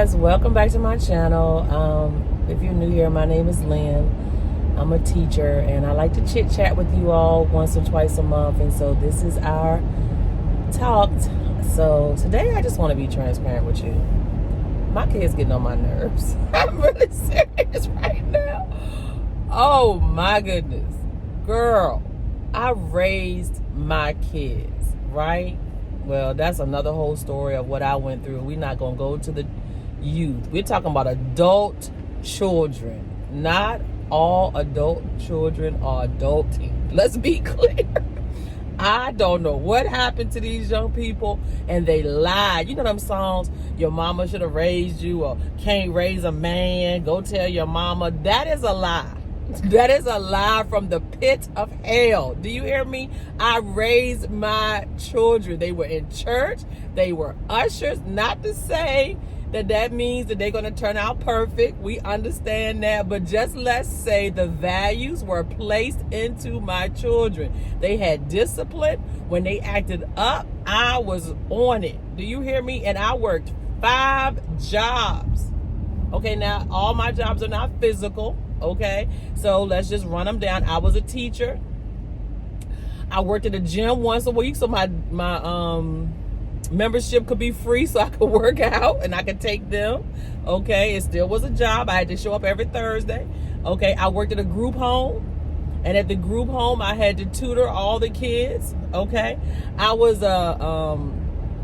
guys, welcome back to my channel. If you're new here, my name is Lynn. I'm a teacher and I like to chit chat with you all once or twice a month, and so this is our talk. So today I just want to be transparent with you. My kid's getting on my nerves. I'm really serious right now. Oh my goodness. Girl, I raised my kids, right? Well, that's another whole story of what I went through. We're not going to go to the youth. We're talking about adult children. Not all adult children are adulting. Let's be clear. I don't know what happened to these young people, and they lied. You know them songs, your mama should have raised you, or can't raise a man, go tell your mama. That is a lie. That is a lie from the pit of hell. Do you hear me? I raised my children. They were in church. They were ushers. Not to say that means that they're going to turn out perfect. We understand that. But just let's say the values were placed into my children. They had discipline. When they acted up, I was on it. Do you hear me? And I worked 5 jobs. Okay, now all my jobs are not physical. Okay, so let's just run them down. I was a teacher. I worked at a gym once a week, so my membership could be free, so I could work out and I could take them. Okay, it still was a job. I had to show up every Thursday. Okay, I worked at a group home, and at the group home, I had to tutor all the kids. Okay, I was a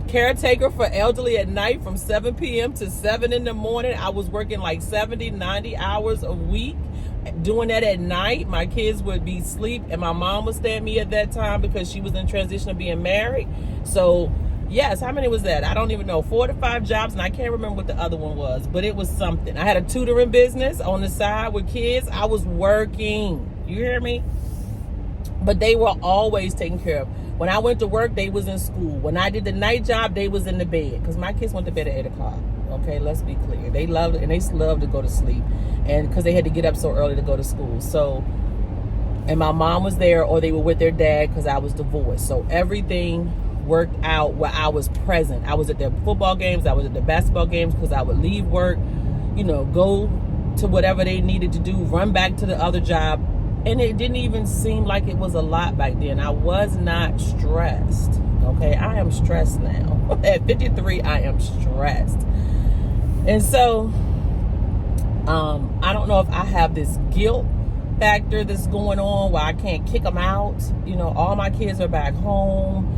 caretaker for elderly at night from 7 p.m. to 7 in the morning. I was working like 70, 90 hours a week. Doing that at night, my kids would be asleep, and my mom would stay at me at that time because she was in transition of being married. So yes, how many was that? I don't even know. 4 to 5 jobs, and I can't remember what the other one was, but it was something. I had a tutoring business on the side with kids. I was working. You hear me? But they were always taken care of. When I went to work, they was in school. When I did the night job, they was in the bed, because my kids went to bed at 8 o'clock. Okay, let's be clear. They loved it, and they loved to go to sleep, and because they had to get up so early to go to school. So, and my mom was there, or they were with their dad because I was divorced. So everything worked out where I was present. I was at their football games. I was at the basketball games because I would leave work, go to whatever they needed to do, run back to the other job. And it didn't even seem like it was a lot back then. I was not stressed. Okay, I am stressed now. At 53, I am stressed. And so, I don't know if I have this guilt factor that's going on where I can't kick them out. All my kids are back home.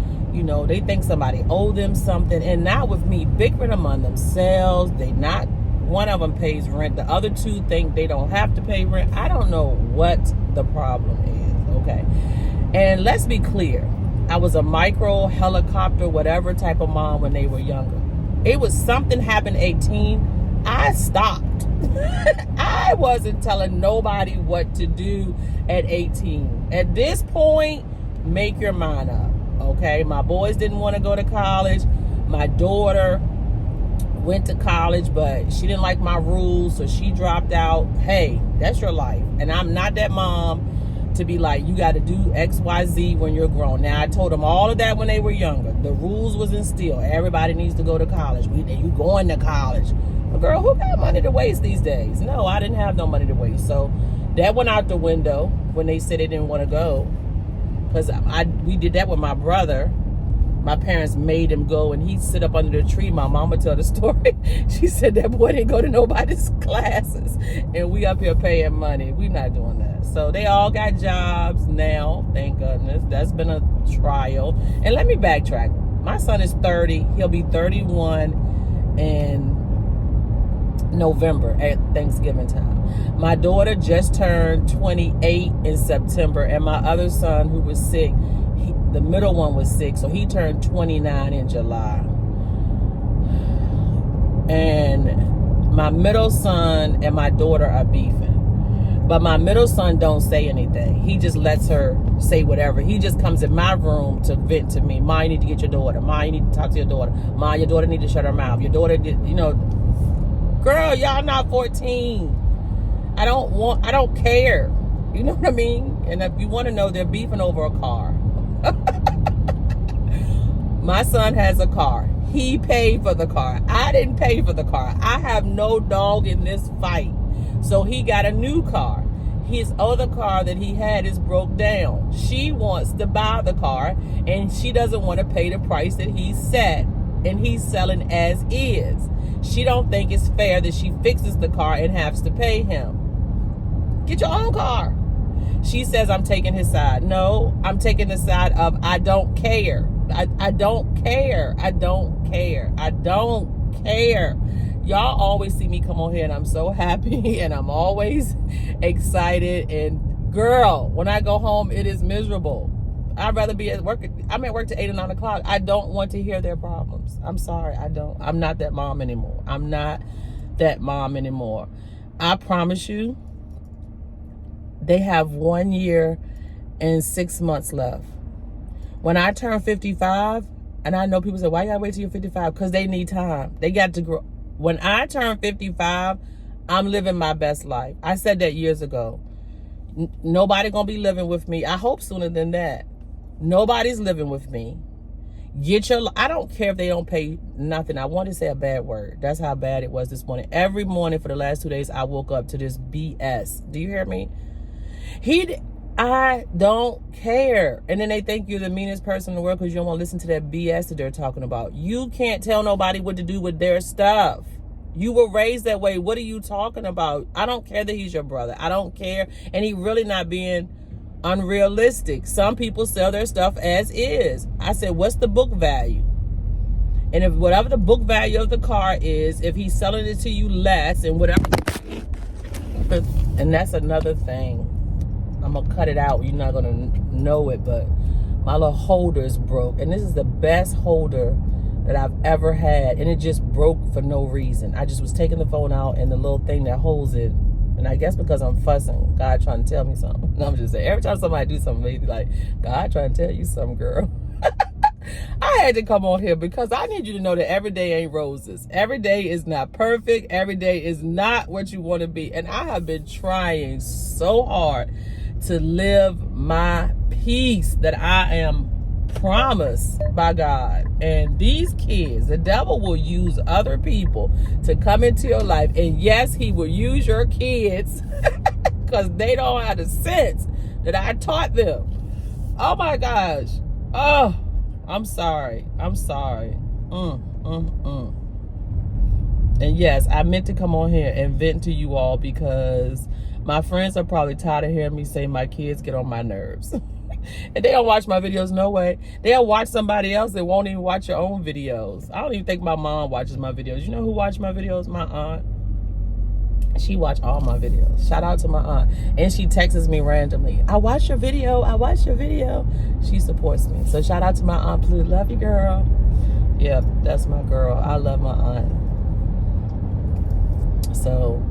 They think somebody owed them something. And now with me bickering among themselves, one of them pays rent. The other 2 think they don't have to pay rent. I don't know what the problem is, okay? And let's be clear. I was a micro, helicopter, whatever type of mom when they were younger. It was something happened 18. I stopped. I wasn't telling nobody what to do at 18. At this point, make your mind up, okay? My boys didn't want to go to college. My daughter went to college, but she didn't like my rules, so she dropped out. Hey, that's your life. And I'm not that mom to be like, you got to do X, Y, Z when you're grown. Now, I told them all of that when they were younger. The rules was instilled. Everybody needs to go to college. You going to college. But girl, who got money to waste these days? No, I didn't have no money to waste. So that went out the window when they said they didn't want to go. Because we did that with my brother. My parents made him go, and he'd sit up under the tree. My mama tell the story. She said that boy didn't go to nobody's classes, and we up here paying money. We not doing that. So they all got jobs now, thank goodness. That's been a trial. And let me backtrack. My son is 30. He'll be 31 in November at Thanksgiving time. My daughter just turned 28 in September, and my other son, who was sick, the middle one was sick, so he turned 29 in July. And my middle son and my daughter are beefing. But my middle son don't say anything. He just lets her say whatever. He just comes in my room to vent to me. Ma, you need to get your daughter. Ma, you need to talk to your daughter. Ma, your daughter need to shut her mouth. Your daughter did, girl, y'all not 14. I don't care. You know what I mean? And if you want to know, they're beefing over a car. My son has a car. He paid for the car. I didn't pay for the car. I have no dog in this fight. So he got a new car. His other car that he had is broke down. She wants to buy the car, and she doesn't want to pay the price that he set, and he's selling as is. She don't think it's fair that she fixes the car and has to pay him. Get your own car. She says I'm taking his side. No, I'm taking the side of I don't care. I don't care. I don't care. I don't care. Y'all always see me come on here and I'm so happy and I'm always excited. And girl, when I go home, it is miserable. I'd rather be at work. I'm at work till 8 or 9 o'clock. I don't want to hear their problems. I'm sorry. I don't. I'm not that mom anymore. I'm not that mom anymore. I promise you, they have 1 year and 6 months left. When I turn 55, and I know people say, why you gotta wait till you're 55? Because they need time. They got to grow. When I turn 55, I'm living my best life. I said that years ago. Nobody gonna be living with me. I hope sooner than that. Nobody's living with me. I don't care if they don't pay nothing. I want to say a bad word. That's how bad it was this morning. Every morning for the last 2 days, I woke up to this BS. Do you hear me? I don't care. And then they think you're the meanest person in the world because you don't want to listen to that BS that they're talking about. You can't tell nobody what to do with their stuff. You were raised that way. What are you talking about? I don't care that he's your brother. I don't care. And he really not being unrealistic. Some people sell their stuff as is. I said, what's the book value? And if whatever the book value of the car is, if he's selling it to you less and whatever. And that's another thing. I'm going to cut it out. You're not going to know it, but my little holder is broke. And this is the best holder that I've ever had. And it just broke for no reason. I just was taking the phone out and the little thing that holds it. And I guess because I'm fussing, God trying to tell me something. And I'm just saying, every time somebody do something, they be like, God trying to tell you something, girl. I had to come on here because I need you to know that every day ain't roses. Every day is not perfect. Every day is not what you want to be. And I have been trying so hard to live my peace that I am promised by God. And these kids, the devil will use other people to come into your life. And yes, he will use your kids because they don't have the sense that I taught them. Oh my gosh. Oh, I'm sorry. I'm sorry. And yes, I meant to come on here and vent to you all because my friends are probably tired of hearing me say my kids get on my nerves. And they don't watch my videos, no way. They'll watch somebody else that won't even watch your own videos. I don't even think my mom watches my videos. You know who watches my videos? My aunt. She watched all my videos. Shout out to my aunt. And she texts me randomly. I watched your video. I watched your video. She supports me. So shout out to my aunt. Please, love you, girl. Yeah, that's my girl. I love my aunt. So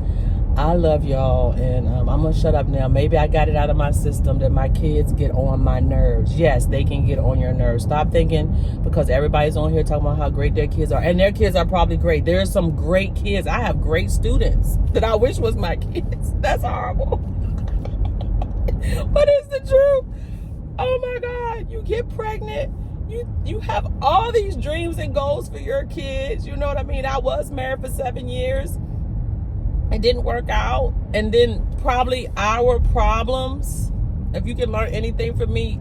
I love y'all, and I'm gonna shut up now. Maybe I got it out of my system that my kids get on my nerves. Yes, they can get on your nerves. Stop thinking because everybody's on here talking about how great their kids are, and their kids are probably great. There's some great kids. I have great students that I wish was my kids. That's horrible. But it's the truth. Oh my God, you get pregnant. You have all these dreams and goals for your kids. You know what I mean? I was married for 7 years. It didn't work out. And then probably our problems, if you can learn anything from me,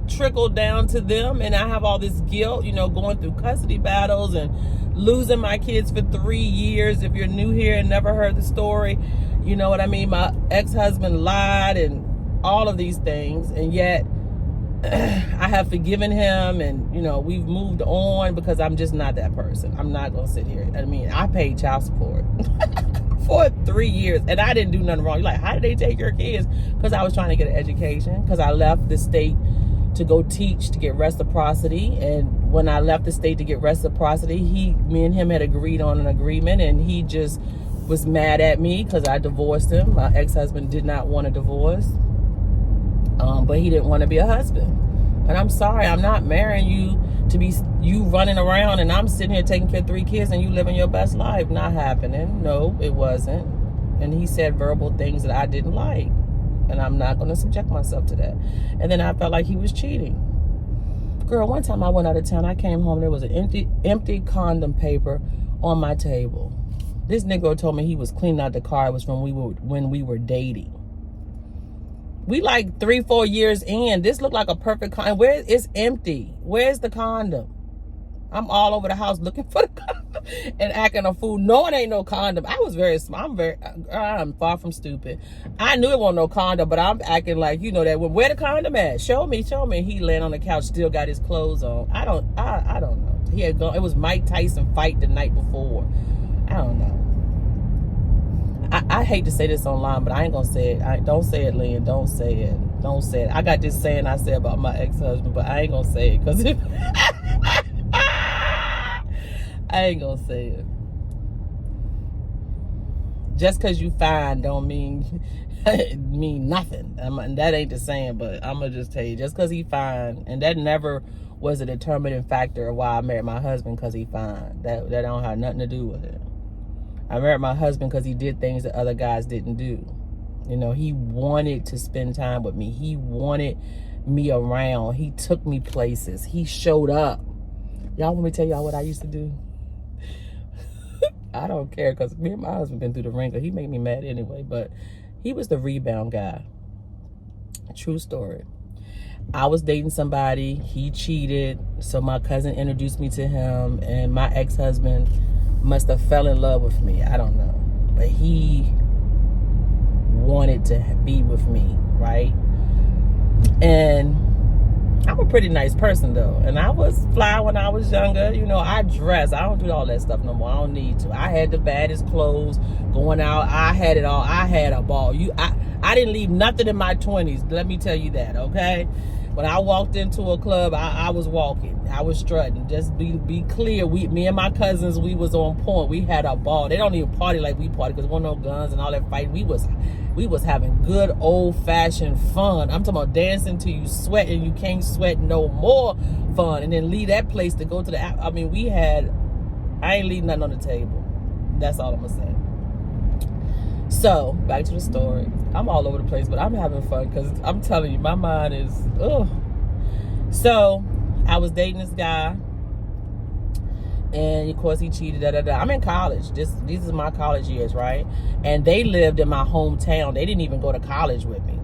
trickled down to them. And I have all this guilt, you know, going through custody battles and losing my kids for 3 years. If you're new here and never heard the story, you know what I mean? My ex-husband lied and all of these things. And yet I have forgiven him, and, you know, we've moved on because I'm just not that person. I'm not going to sit here. I mean, I paid child support for 3 years, and I didn't do nothing wrong. You're like, how did they take your kids? Because I was trying to get an education, because I left the state to go teach to get reciprocity. And when I left the state to get reciprocity, me and him had agreed on an agreement, and he just was mad at me because I divorced him. My ex-husband did not want a divorce. But he didn't want to be a husband. And I'm sorry, I'm not marrying you to be you running around and I'm sitting here taking care of 3 kids and you living your best life. Not happening. No, it wasn't. And he said verbal things that I didn't like. And I'm not going to subject myself to that. And then I felt like he was cheating. Girl, one time I went out of town. I came home. There was an empty condom paper on my table. This nigga told me he was cleaning out the car. It was from when we were dating. We like 3-4 years in. This looked like a perfect condom. Where it's empty? Where's the condom? I'm all over the house looking for the condom and acting a fool. No, it ain't no condom. I was very smart. I'm far from stupid. I knew it wasn't no condom, but I'm acting like, you know, that where the condom at? Show me. He laying on the couch, still got his clothes on. I don't know. He had gone. It was Mike Tyson fight the night before. I don't know. I hate to say this online, but I ain't gonna say it. Don't say it, Lynn. Don't say it. Don't say it. I got this saying I say about my ex-husband, but I ain't gonna say it because if I ain't gonna say it. Just because you fine don't mean nothing. That ain't the saying, but I'm gonna just tell you, just because he fine, and that never was a determining factor of why I married my husband, because he fine. That don't have nothing to do with it. I married my husband because he did things that other guys didn't do. You know, he wanted to spend time with me. He wanted me around. He took me places. He showed up. Y'all want me to tell y'all what I used to do? I don't care, because me and my husband been through the ringer. He made me mad anyway, but he was the rebound guy. True story. I was dating somebody. He cheated. So my cousin introduced me to him, and my ex-husband must have fell in love with me. I don't know. But he wanted to be with me, right? And I'm a pretty nice person, though. And I was fly when I was younger. You know, I dress. I don't do all that stuff no more. I don't need to. I had the baddest clothes going out. I had it all. I had a ball. I didn't leave nothing in my 20s. Let me tell you that, okay? When I walked into a club, I was walking. I was strutting. Just be clear. Me and my cousins, we was on point. We had a ball. They don't even party like we party, because there wasn't no guns and all that fighting. We was having good old-fashioned fun. I'm talking about dancing till you sweat and you can't sweat no more fun. And then leave that place to go to the... I mean, I ain't leaving nothing on the table. That's all I'm going to say. So, back to the story. I'm all over the place, but I'm having fun, because I'm telling you, my mind is... ugh. So, I was dating this guy, and of course he cheated. I'm in college. These are my college years, right? And they lived in my hometown. They didn't even go to college with me.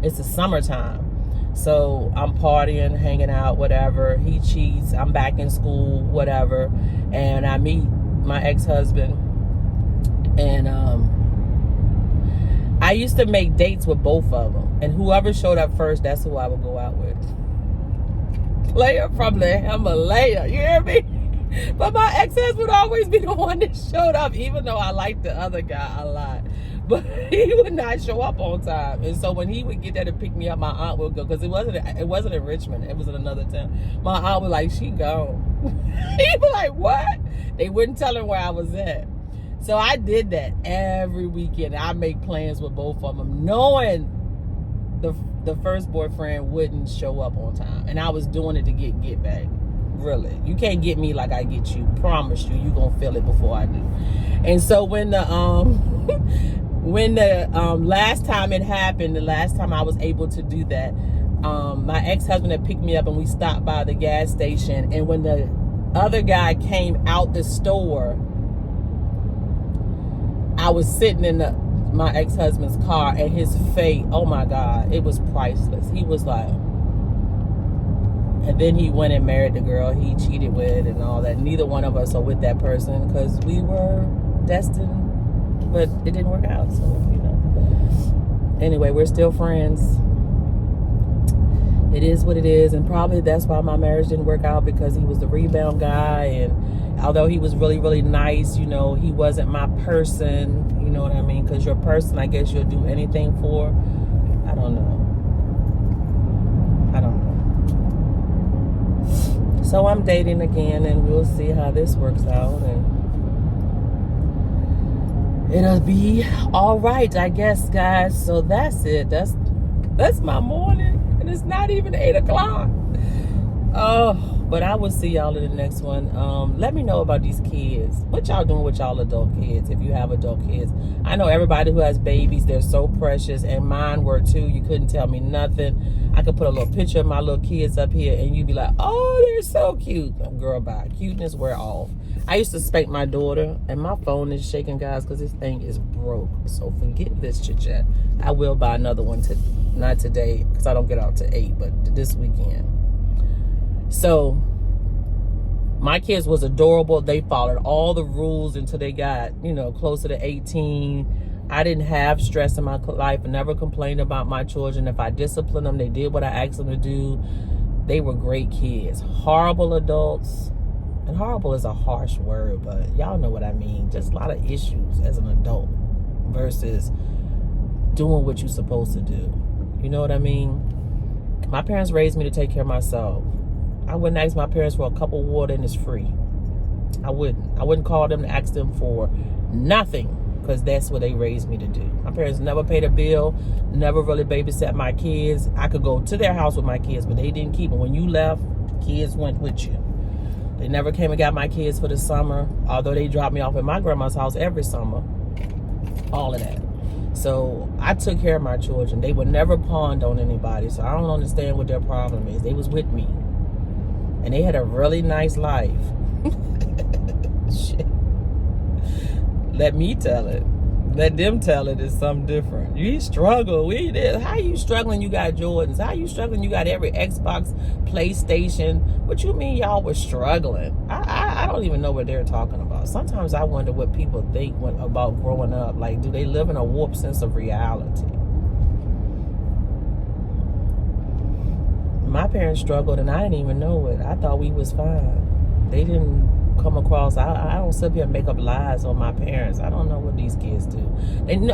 It's the summertime, so I'm partying, hanging out, whatever. He cheats. I'm back in school, whatever, and I meet my ex-husband, and I used to make dates with both of them, and whoever showed up first, that's who I would go out with. Player from the Himalaya, you hear me? But my ex-husband would always be the one that showed up, even though I liked the other guy a lot. But he would not show up on time. And so when he would get there to pick me up, my aunt would go, because it wasn't in Richmond, it was in another town. My aunt was like, she gone. He'd be like, what? They wouldn't tell him where I was at. So I did that every weekend. I make plans with both of them, knowing the first boyfriend wouldn't show up on time, and I was doing it to get back. Really, you can't get me like I get you. Promise you, you gonna feel it before I do. And so when the last time it happened, the last time I was able to do that, my ex-husband had picked me up, and we stopped by the gas station. And when the other guy came out the store, I was sitting in my ex-husband's car, and his face, oh my God, it was priceless. He was like, and then he went and married the girl he cheated with and all that. Neither one of us are with that person, because we were destined, but it didn't work out. So, you know. Anyway, we're still friends. It is what it is, and probably that's why my marriage didn't work out, because he was the rebound guy, and although he was really, really nice, you know, he wasn't my person, you know what I mean? Because your person, I guess you'll do anything for. I don't know. So I'm dating again, and we'll see how this works out, and it'll be all right, I guess, guys. So that's it. That's my morning, and it's not even 8 o'clock. Oh But I will see y'all in the next one. Let me know about these kids. What y'all doing with y'all adult kids, if you have adult kids? I know everybody who has babies, they're so precious, and mine were too. You couldn't tell me nothing. I could put a little picture of my little kids up here, and you'd be like, oh, they're so cute. Girl, bye. Cuteness wear off. I used to spank my daughter, and my phone is shaking, guys, because this thing is broke. So forget this chit-chat. I will buy another one, not today, because I don't get out to 8, but this weekend. So my kids was adorable. They followed all the rules until they got, closer to 18. I didn't have stress in my life. I never complained about my children. If I disciplined them, they did what I asked them to do. They were great kids. Horrible adults. And horrible is a harsh word, but y'all know what I mean. Just a lot of issues as an adult versus doing what you're supposed to do. You know what I mean? My parents raised me to take care of myself. I wouldn't ask my parents for a cup of water and it's free. I wouldn't call them to ask them for nothing, because that's what they raised me to do. My parents never paid a bill, never really babysat my kids. I could go to their house with my kids, but they didn't keep them. When you left, kids went with you. They never came and got my kids for the summer, although they dropped me off at my grandma's house every summer. All of that. So I took care of my children. They were never pawned on anybody, so I don't understand what their problem is. They was with me. And they had a really nice life. Shit. Let me tell it. Let them tell it. It's something different. You struggle. We did. How you struggling? You got Jordans. How you struggling? You got every Xbox, PlayStation. What you mean y'all were struggling? I don't even know what they're talking about. Sometimes I wonder what people think about growing up. Like, do they live in a warped sense of reality? My parents struggled and I didn't even know it. I thought we was fine. They didn't come across. I don't sit here and make up lies on my parents. I don't know what these kids do.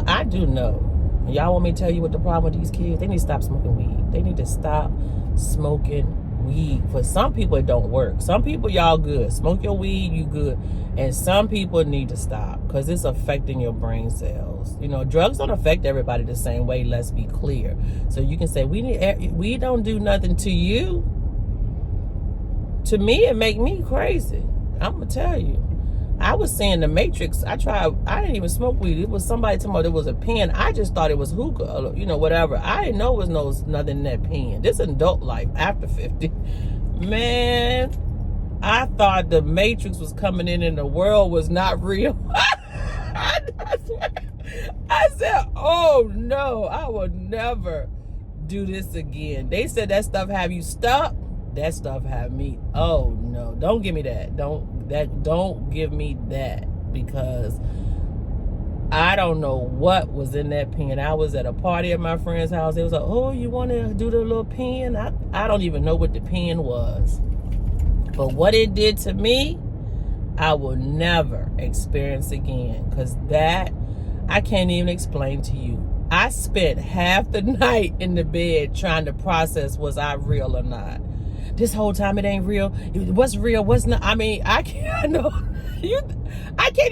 I do know. Y'all want me to tell you what the problem with these kids? They need to stop smoking weed. They need to stop smoking weed. For some people, it don't work. Some people, y'all good. Smoke your weed, you good. And some people need to stop because it's affecting your brain cells. Drugs don't affect everybody the same way. Let's be clear. So you can say, we don't do nothing to you. To me, it make me crazy. I'm going to tell you. I was seeing the Matrix. I didn't even smoke weed. It was somebody talking about it was a pen. I just thought it was hookah, whatever. I didn't know it was nothing in that pen. This is adult life after 50. Man, I thought the Matrix was coming in and the world was not real. I swear. I said, oh no, I will never do this again. They said that stuff have you stuck. That stuff have me. Oh no, don't give me that. Don't give me that, because I don't know what was in that pen. I was at a party at my friend's house. They was like, oh, you want to do the little pen? I don't even know what the pen was. But what it did to me, I will never experience again, because that, I can't even explain to you. I spent half the night in the bed trying to process, was I real or not? This whole time it ain't real. What's real? What's not? I mean, I can't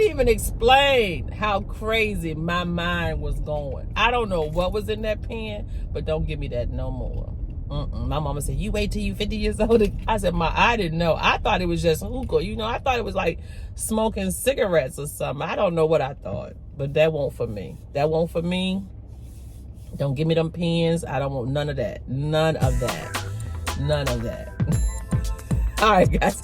even explain how crazy my mind was going. I don't know what was in that pen, but don't give me that no more. My mama said, you wait till you 50 years old. I said, I didn't know. I thought it was just hookah. I thought it was like smoking cigarettes or something. I don't know what I thought, but that won't for me. That won't for me. Don't give me them pens. I don't want none of that. None of that. None of that. All right, guys.